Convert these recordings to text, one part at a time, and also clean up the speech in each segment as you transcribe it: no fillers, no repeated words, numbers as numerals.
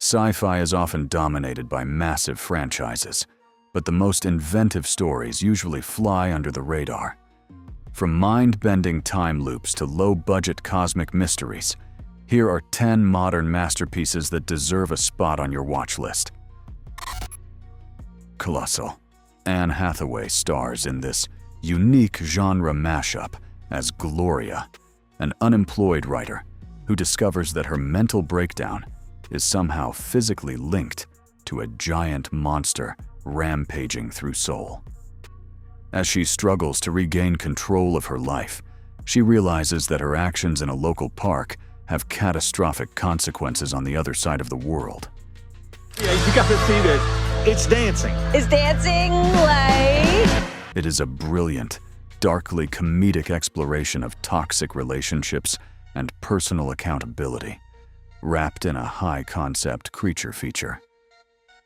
Sci-fi is often dominated by massive franchises, but the most inventive stories usually fly under the radar. From mind-bending time loops to low-budget cosmic mysteries, here are 10 modern masterpieces that deserve a spot on your watch list. Colossal. Anne Hathaway stars in this unique genre mashup as Gloria, an unemployed writer who discovers that her mental breakdown is somehow physically linked to a giant monster rampaging through Seoul. As she struggles to regain control of her life, she realizes that her actions in a local park have catastrophic consequences on the other side of the world. Yeah, you gotta see this. It's dancing. Is dancing like... It is a brilliant, darkly comedic exploration of toxic relationships and personal accountability, wrapped in a high-concept creature feature.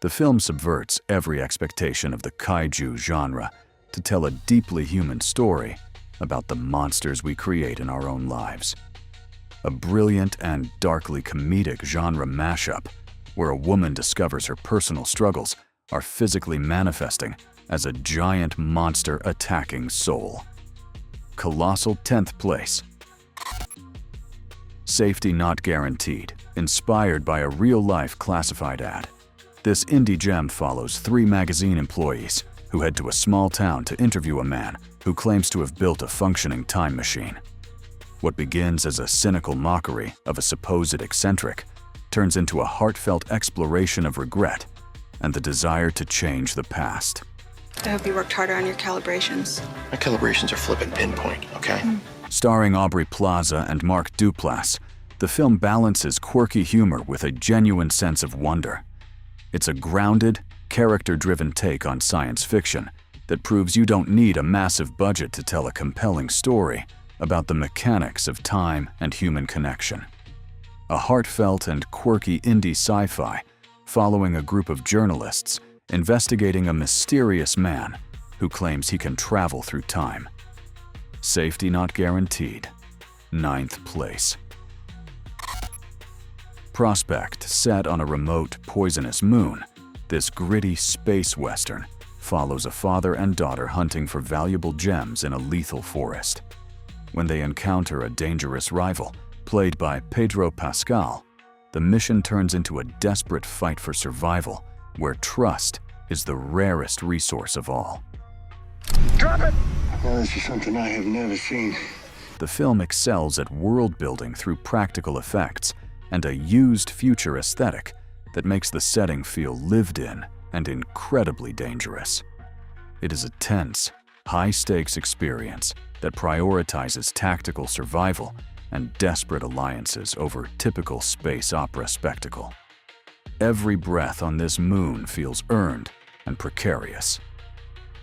The film subverts every expectation of the kaiju genre to tell a deeply human story about the monsters we create in our own lives. A brilliant and darkly comedic genre mashup where a woman discovers her personal struggles are physically manifesting as a giant monster attacking Seoul. Colossal 10th place. Safety Not Guaranteed, inspired by a real-life classified ad. This indie gem follows 3 magazine employees who head to a small town to interview a man who claims to have built a functioning time machine. What begins as a cynical mockery of a supposed eccentric turns into a heartfelt exploration of regret and the desire to change the past. I hope you worked harder on your calibrations. My calibrations are flipping pinpoint, okay? Starring Aubrey Plaza and Mark Duplass, the film balances quirky humor with a genuine sense of wonder. It's a grounded, character-driven take on science fiction that proves you don't need a massive budget to tell a compelling story about the mechanics of time and human connection. A heartfelt and quirky indie sci-fi following a group of journalists investigating a mysterious man who claims he can travel through time. Safety Not Guaranteed, 9th place. Prospect, set on a remote, poisonous moon, this gritty space western follows a father and daughter hunting for valuable gems in a lethal forest. When they encounter a dangerous rival, played by Pedro Pascal, the mission turns into a desperate fight for survival, where trust is the rarest resource of all. Drop it! Now this is something I have never seen. The film excels at world-building through practical effects and a used future aesthetic that makes the setting feel lived in and incredibly dangerous. It is a tense, high-stakes experience that prioritizes tactical survival and desperate alliances over typical space opera spectacle. Every breath on this moon feels earned and precarious.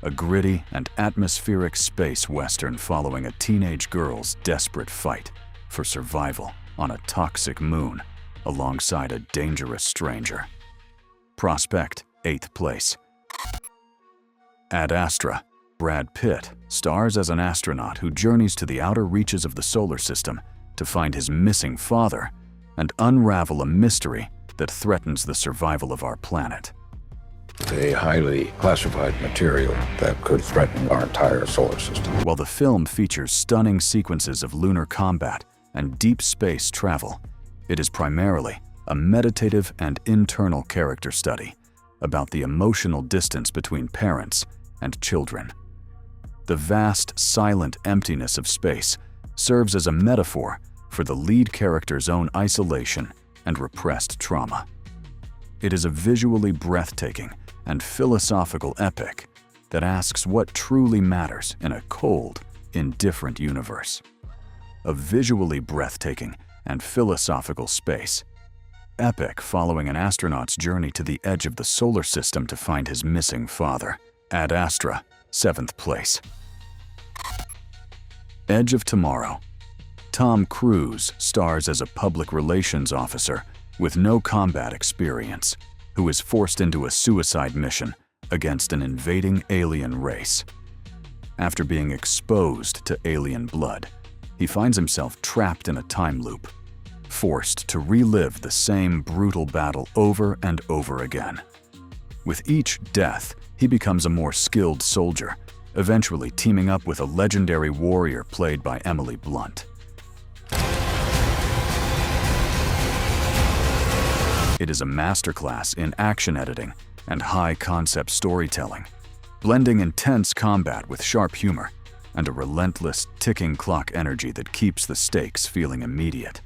A gritty and atmospheric space western following a teenage girl's desperate fight for survival on a toxic moon alongside a dangerous stranger. Prospect, 8th place. Ad Astra. Brad Pitt stars as an astronaut who journeys to the outer reaches of the solar system to find his missing father and unravel a mystery that threatens the survival of our planet. A highly classified material that could threaten our entire solar system. While the film features stunning sequences of lunar combat and deep space travel, it is primarily a meditative and internal character study about the emotional distance between parents and children. The vast, silent emptiness of space serves as a metaphor for the lead character's own isolation and repressed trauma. It is a visually breathtaking and philosophical epic that asks what truly matters in a cold, indifferent universe. A visually breathtaking and philosophical space epic following an astronaut's journey to the edge of the solar system to find his missing father. Ad Astra, 7th place. Edge of Tomorrow. Tom Cruise stars as a public relations officer with no combat experience who is forced into a suicide mission against an invading alien race. After being exposed to alien blood, he finds himself trapped in a time loop. forced to relive the same brutal battle over and over again. With each death, he becomes a more skilled soldier, eventually teaming up with a legendary warrior played by Emily Blunt. It is a masterclass in action editing and high-concept storytelling, blending intense combat with sharp humor and a relentless, ticking clock energy that keeps the stakes feeling immediate.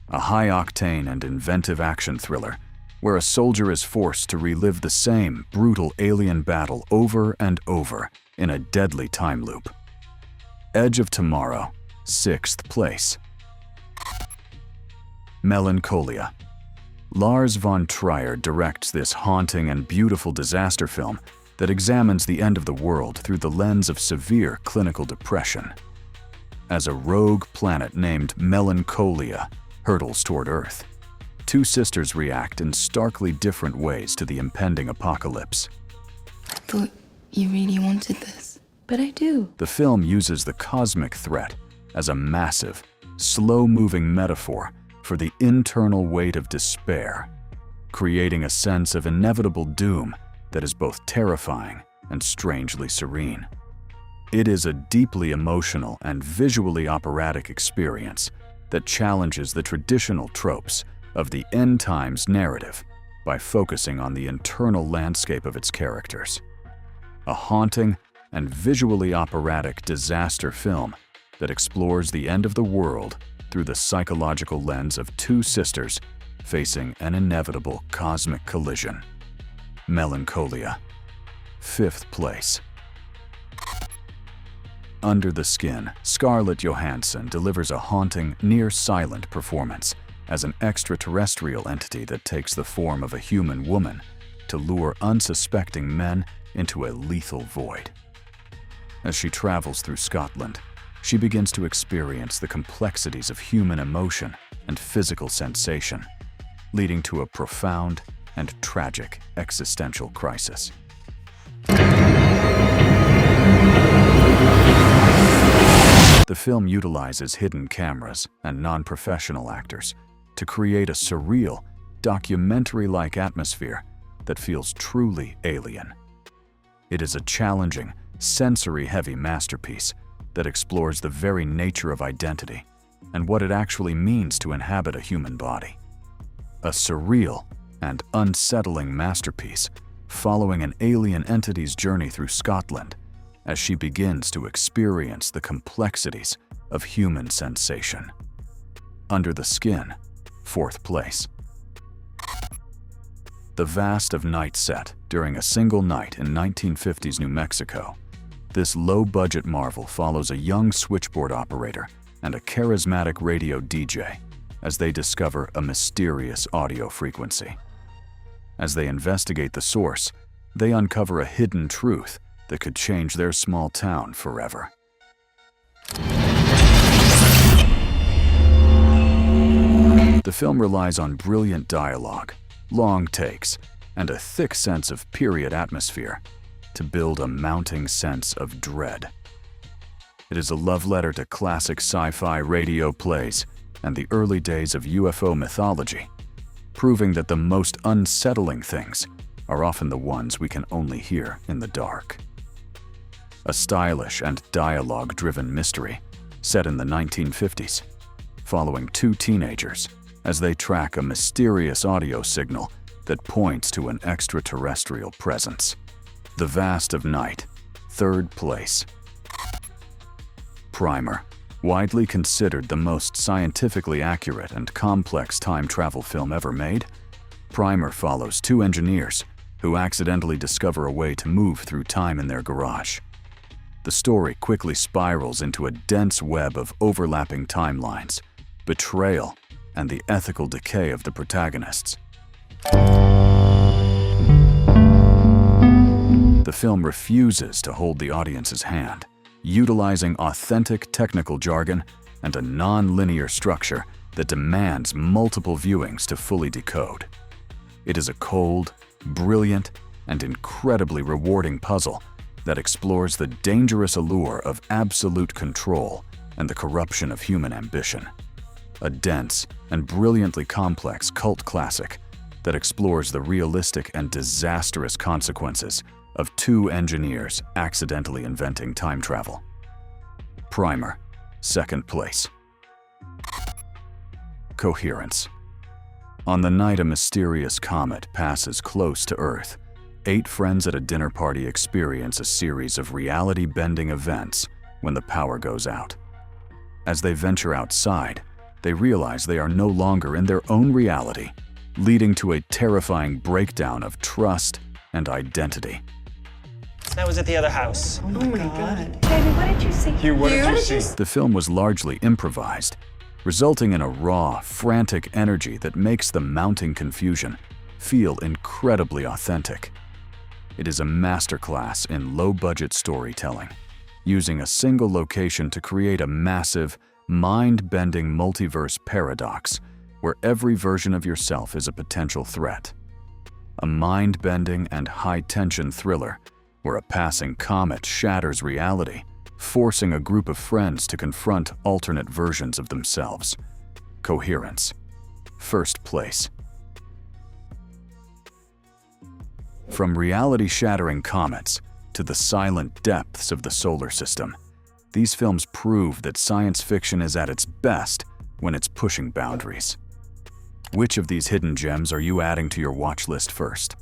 A high-octane and inventive action thriller where a soldier is forced to relive the same brutal alien battle over and over in a deadly time loop. Edge of Tomorrow, 6th place. Melancholia. Lars von Trier directs this haunting and beautiful disaster film that examines the end of the world through the lens of severe clinical depression. As a rogue planet named Melancholia hurtles toward Earth, two sisters react in starkly different ways to the impending apocalypse. I thought you really wanted this. But I do. The film uses the cosmic threat as a massive, slow-moving metaphor for the internal weight of despair, creating a sense of inevitable doom that is both terrifying and strangely serene. It is a deeply emotional and visually operatic experience that challenges the traditional tropes of the end times narrative by focusing on the internal landscape of its characters. A haunting and visually operatic disaster film that explores the end of the world through the psychological lens of two sisters facing an inevitable cosmic collision. Melancholia, 5th place. Under the Skin, Scarlett Johansson delivers a haunting, near-silent performance as an extraterrestrial entity that takes the form of a human woman to lure unsuspecting men into a lethal void. As she travels through Scotland, she begins to experience the complexities of human emotion and physical sensation, leading to a profound and tragic existential crisis. The film utilizes hidden cameras and non-professional actors to create a surreal, documentary-like atmosphere that feels truly alien. It is a challenging, sensory-heavy masterpiece that explores the very nature of identity and what it actually means to inhabit a human body. A surreal and unsettling masterpiece following an alien entity's journey through Scotland as she begins to experience the complexities of human sensation. Under the Skin, 4th place. The vast of night set during a single night in 1950s New Mexico, this low-budget marvel follows a young switchboard operator and a charismatic radio DJ as they discover a mysterious audio frequency. As they investigate the source, they uncover a hidden truth that could change their small town forever. The film relies on brilliant dialogue, long takes, and a thick sense of period atmosphere to build a mounting sense of dread. It is a love letter to classic sci-fi radio plays and the early days of UFO mythology, proving that the most unsettling things are often the ones we can only hear in the dark. A stylish and dialogue-driven mystery set in the 1950s, following two teenagers as they track a mysterious audio signal that points to an extraterrestrial presence. The Vast of Night, 3rd place. Primer, widely considered the most scientifically accurate and complex time travel film ever made, Primer follows two engineers who accidentally discover a way to move through time in their garage. The story quickly spirals into a dense web of overlapping timelines, betrayal, and the ethical decay of the protagonists. The film refuses to hold the audience's hand, utilizing authentic technical jargon and a non-linear structure that demands multiple viewings to fully decode. It is a cold, brilliant, and incredibly rewarding puzzle that explores the dangerous allure of absolute control and the corruption of human ambition. a dense and brilliantly complex cult classic that explores the realistic and disastrous consequences of two engineers accidentally inventing time travel. Primer, second place. Coherence. On the night a mysterious comet passes close to Earth, 8 friends at a dinner party experience a series of reality-bending events when the power goes out. As they venture outside, they realize they are no longer in their own reality, leading to a terrifying breakdown of trust and identity. That was at the other house. Oh my god. Baby, what did you see? Hugh, what did you see? The film was largely improvised, resulting in a raw, frantic energy that makes the mounting confusion feel incredibly authentic. It is a masterclass in low-budget storytelling, using a single location to create a massive, mind-bending multiverse paradox where every version of yourself is a potential threat. A mind-bending and high-tension thriller where a passing comet shatters reality, forcing a group of friends to confront alternate versions of themselves. Coherence. First place. From reality-shattering comets to the silent depths of the solar system, these films prove that science fiction is at its best when it's pushing boundaries. Which of these hidden gems are you adding to your watch list first?